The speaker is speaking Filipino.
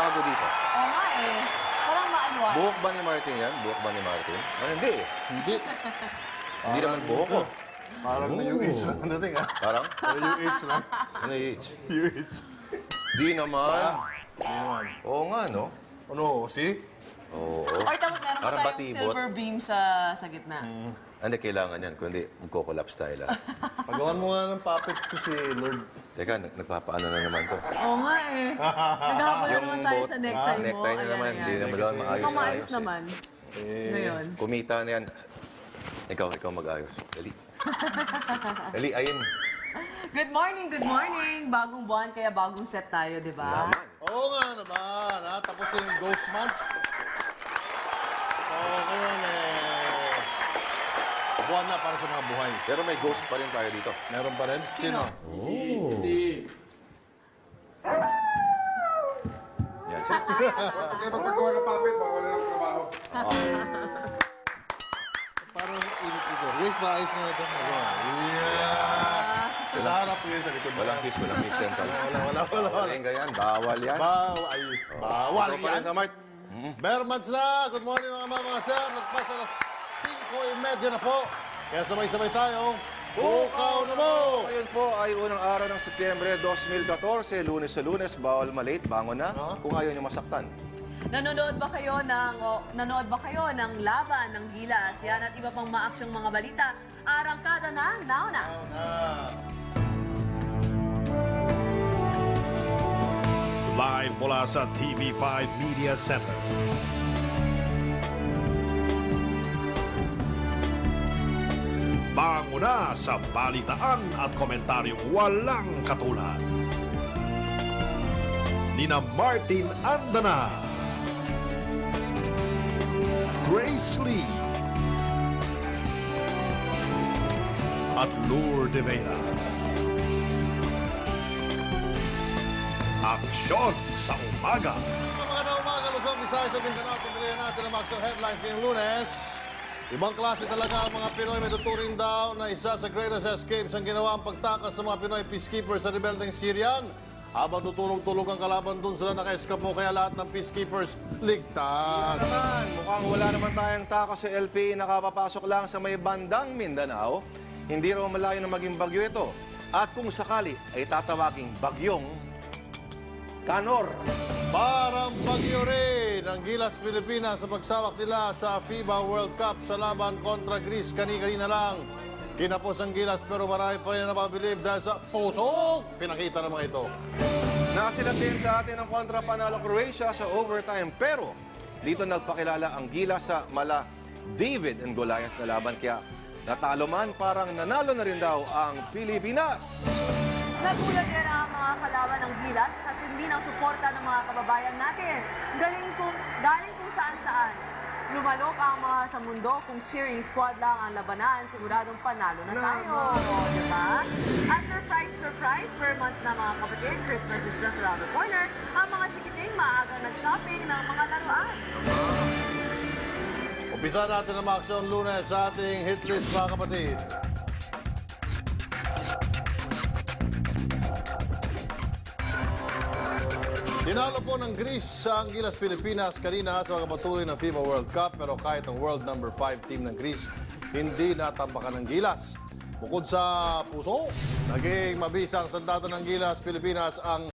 bago dito? Oo nga eh. Parang maalwan. Buhok ba ni Martin yan? Buhok ba ni Martin? Hindi eh. Hindi. Hindi naman buhok ko. Parang na UH lang ang dating, ha? Parang? Parang UH lang. Ano H? UH. Di naman. Hindi naman. Oo nga, no? Ano, see? Oo. Or tapos meron pa Parang tayong batibot. silver beam sa gitna. Hindi, kailangan yan. Kundi magko-collapse tayo lang. Pagawan mo nga ng puppet ko si Lord. Teka, nagpapaano na naman to. Oo nga eh. Naghahabol na naman tayo sa necktie mo. Necktie na naman. Hindi naman daw maayos. Mukhang maayos naman. Ngayon. Kumita na yan. Ikaw mag-ayos. Dali. Dali, ayun. Good morning. Bagong buwan, kaya bagong set tayo, di ba? Oo nga naman, ha? Tapos na yung ghost month. Oo, ngayon buwan na para sa mga buhay. Pero may ghost pa rin tayo dito. Meron pa rin? Sino? Yan. Kaya magpagawa ng puppet, wala ng trabaho. Parang init ito. Race ba? Ayos na ito. Yeah! Sa harap yun, sa likod. Walang kiss yan. Wala. Bawal yan, ganyan. Bawal yan. Bawal Ikaw pa rin yan. na, Mart. Bermans na! Good morning mga sir. Nagpas alas 5:30 na po. Kaya sabay-sabay tayo. Bukaw na mo! Ngayon po ay unang araw ng Setyembre 2014. Lunes sa Lunes, bawal malate, bangon na. Kung ayaw nyo masaktan. Nanonood ba kayo ng laban ng Gilas? Yan at iba pang maaksyong mga balita. Arangkada na, now na. Live mula sa TV5 Media Center. Bango na sa balitaan at komentaryong walang katulad. Nina Martin Andana, Grace Lee, at Lourdes de Vera. Aksyon sa umaga. Mga umaga, Luzon, Visayas at Mindanao. Tumbukayan natin ang mga headlines ngayong Lunes. Ibang klase talaga ang mga Pinoy. May tuturing daw na isa sa greatest escapes ang ginawa ang pagtakas sa mga Pinoy peacekeepers sa rebeldeng Syrian. Habang tutulog-tulog ang kalaban doon sila naka-escape kaya lahat ng peacekeepers ligtas. Naman, mukhang wala naman tayong takas sa LP. Nakapapasok lang sa may bandang Mindanao. Hindi raw malayo na maging bagyo ito. At kung sakali ay tatawaging bagyong Kanor. Parang bagyo rin ang Gilas Pilipinas sa pagsawak nila sa FIBA World Cup sa laban kontra Greece. Kani-kanina lang kinapos ang Gilas pero marami pa rin napabilib dahil sa pusok pinakita ng mga ito. Nasilat din sa atin ang kontra panalo Croatia sa overtime pero dito nagpakilala ang Gilas sa mala David and Goliath na laban kaya natalo man parang nanalo na rin daw ang Pilipinas. Nagulat din ang mga kalaban ng Gilas sa tindi ng suporta ng mga kababayan natin. Galing kung saan-saan. Lumalok ang mga sa mundo kung cheering squad lang ang labanan, siguradong panalo na tayo. Diba? At surprise, per month na mga kapatid, Christmas is just around the corner. Ang mga chikiting maagang nag-shopping ng mga laruan. Umpisa natin ang aksyon Lunes sa ating hit list mga kapatid. Tinalo po ng Greece ang Gilas Pilipinas kanina sa pagpatuloy ng FIBA World Cup pero kahit ang world number 5 team ng Greece hindi natambakan ng Gilas. Bukod sa puso, naging mabisang sandata ng Gilas Pilipinas ang